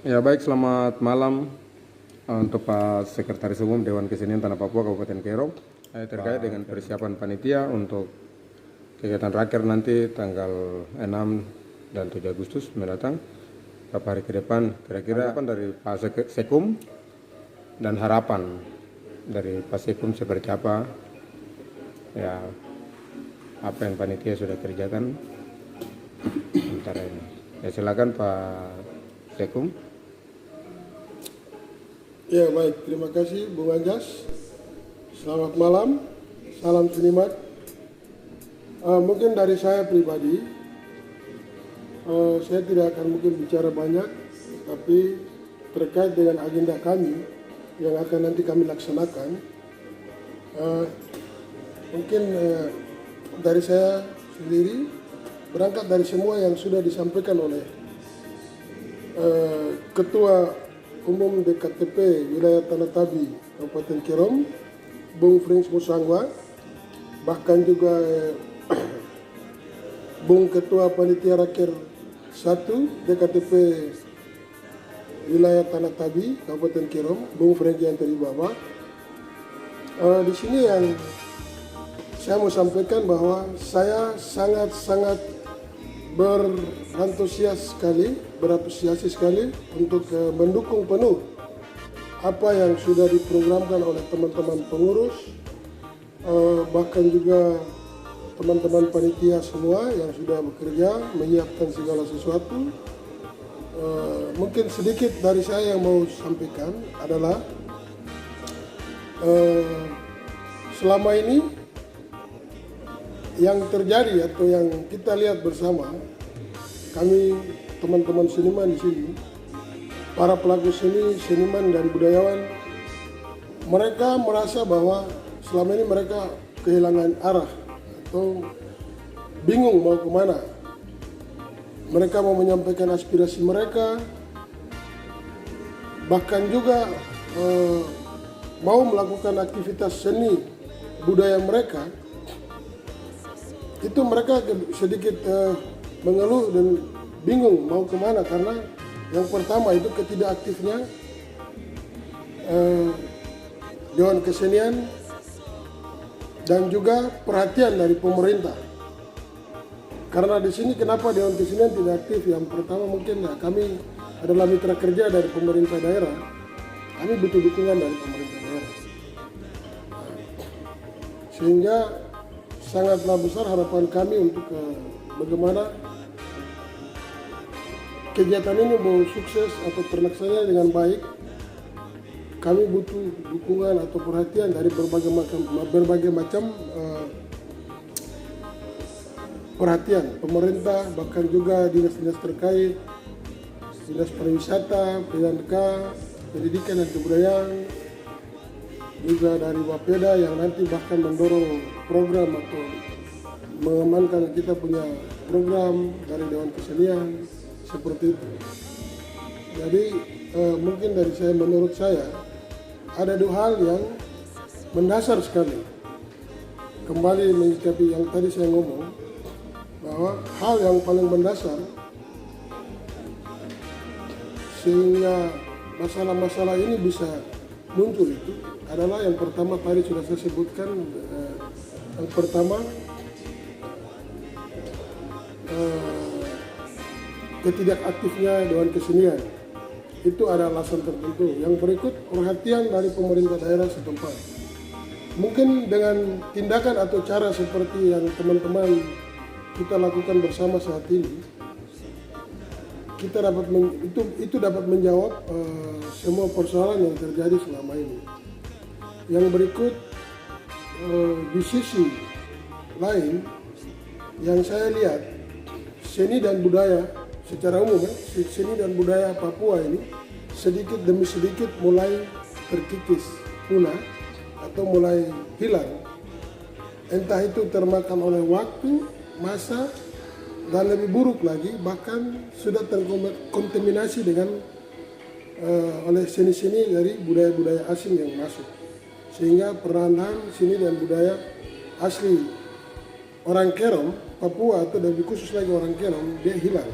Ya baik, selamat malam untuk Pak Sekretaris Umum Dewan Kesenian Tanah Papua Kabupaten Kero. Terkait dengan persiapan panitia untuk kegiatan raker nanti tanggal 6 dan 7 Agustus mendatang, beberapa hari ke depan, kira-kira dari Pak Sekum dan harapan dari Pak Sekum seperti apa, ya apa yang panitia sudah kerjakan antara ini. Ya silakan Pak Sekum. Ya baik, terima kasih Bung Anjas. Selamat malam, salam seniman. Mungkin dari saya pribadi, saya tidak akan mungkin bicara banyak, tapi terkait dengan agenda kami yang akan nanti kami laksanakan, mungkin dari saya sendiri berangkat dari semua yang sudah disampaikan oleh Ketua Umum DKTP Wilayah Tanah Tabi Kabupaten Kerom, Bung Frings Musangwa, bahkan juga Bung Ketua Panitia Raker 1 DKTP Wilayah Tanah Tabi Kabupaten Kerom, Bung Franky Antari Baba. Di sini yang saya mau sampaikan bahwa saya sangat berapresiasi sekali untuk mendukung penuh apa yang sudah diprogramkan oleh teman-teman pengurus, bahkan juga teman-teman panitia semua yang sudah bekerja menyiapkan segala sesuatu. Mungkin sedikit dari saya yang mau sampaikan adalah selama ini yang terjadi atau yang kita lihat bersama, kami teman-teman seniman di sini, para pelaku seni, seniman dan budayawan, mereka merasa bahwa selama ini mereka kehilangan arah atau bingung mau kemana. Mereka mau menyampaikan aspirasi mereka, bahkan juga mau melakukan aktivitas seni budaya mereka. Itu mereka sedikit mengeluh dan bingung mau kemana, karena yang pertama itu ketidakaktifnya Dewan Kesenian dan juga perhatian dari pemerintah. Karena di sini kenapa Dewan Kesenian tidak aktif? Yang pertama mungkin kami adalah mitra kerja dari pemerintah daerah, kami butuh dukungan dari pemerintah daerah, sehingga sangatlah besar harapan kami untuk bagaimana kegiatan ini mau sukses atau terlaksana dengan baik. Kami butuh dukungan atau perhatian dari berbagai macam perhatian pemerintah, bahkan juga dinas-dinas terkait, dinas pariwisata, pendidikan dan kebudayaan, juga dari Bapeda yang nanti bahkan mendorong program atau mengamankan kita punya program dari Dewan Kesenian seperti itu. Jadi mungkin dari saya, menurut saya ada dua hal yang mendasar sekali. Kembali menyikapi yang tadi saya ngomong, bahwa hal yang paling mendasar sehingga masalah-masalah ini bisa muncul itu adalah yang pertama tadi sudah saya sebutkan. Yang pertama ketidakaktifnya Dewan Kesenian, itu ada alasan tertentu. Yang berikut perhatian dari pemerintah daerah setempat. Mungkin dengan tindakan atau cara seperti yang teman-teman kita lakukan bersama saat ini, kita dapat itu dapat menjawab semua persoalan yang terjadi selama ini. Yang berikut, di sisi lain yang saya lihat, seni dan budaya secara umum, seni dan budaya Papua ini sedikit demi sedikit mulai terkikis, punah atau mulai hilang. Entah itu termakan oleh waktu, masa, dan lebih buruk lagi bahkan sudah terkontaminasi dengan oleh seni-seni dari budaya-budaya asing yang masuk, sehingga peranan seni dan budaya asli orang Kerom, Papua atau lebih khusus lagi orang Kerom, dia hilang.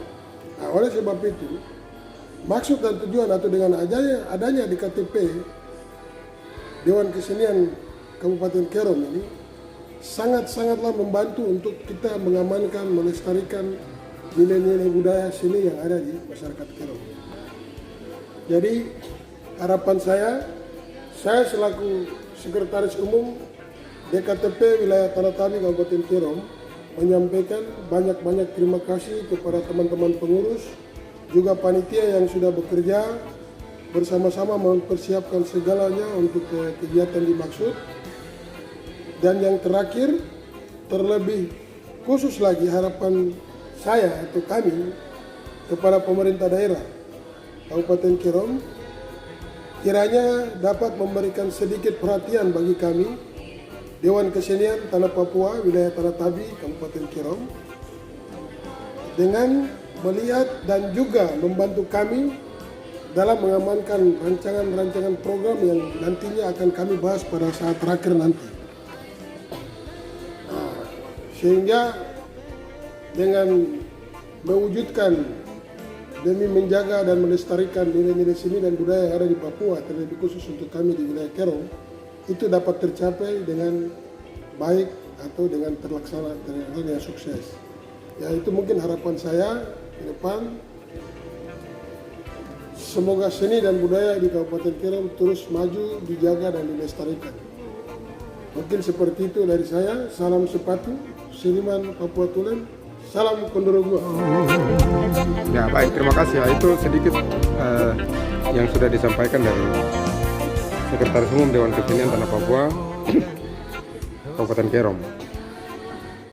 Nah, oleh sebab itu maksud dan tujuan atau dengan adanya di KTP Dewan Kesenian Kabupaten Kerom ini sangat-sangatlah membantu untuk kita mengamankan, melestarikan nilai-nilai budaya seni yang ada di masyarakat Kerom. Jadi harapan saya selaku Sekretaris Umum DKTP Wilayah Tanah Tabi Kabupaten Kerom menyampaikan banyak-banyak terima kasih kepada teman-teman pengurus, juga panitia yang sudah bekerja bersama-sama mempersiapkan segalanya untuk kegiatan dimaksud. Dan yang terakhir, terlebih khusus lagi harapan saya atau kami kepada pemerintah daerah Kabupaten Kerom, kiranya dapat memberikan sedikit perhatian bagi kami Dewan Kesenian Tanah Papua Wilayah Tanah Tabi Kabupaten Kerom, dengan melihat dan juga membantu kami dalam mengamankan rancangan-rancangan program yang nantinya akan kami bahas pada saat terakhir nanti. Sehingga dengan mewujudkan demi menjaga dan melestarikan nilai-nilai seni dan budaya yang ada di Papua, terlebih khusus untuk kami di wilayah Kerom, itu dapat tercapai dengan baik atau dengan terlaksana dengan sukses. Ya, itu mungkin harapan saya ke depan. Semoga seni dan budaya di Kabupaten Kerom terus maju, dijaga dan dilestarikan. Mungkin seperti itu dari saya. Salam sepatu, Seniman Papua Tulen, salam Kondorogua. Ya baik, terima kasih. Itu sedikit yang sudah disampaikan dari Sekretaris Umum Dewan Kesenian Tanah Papua Kabupaten Kerom.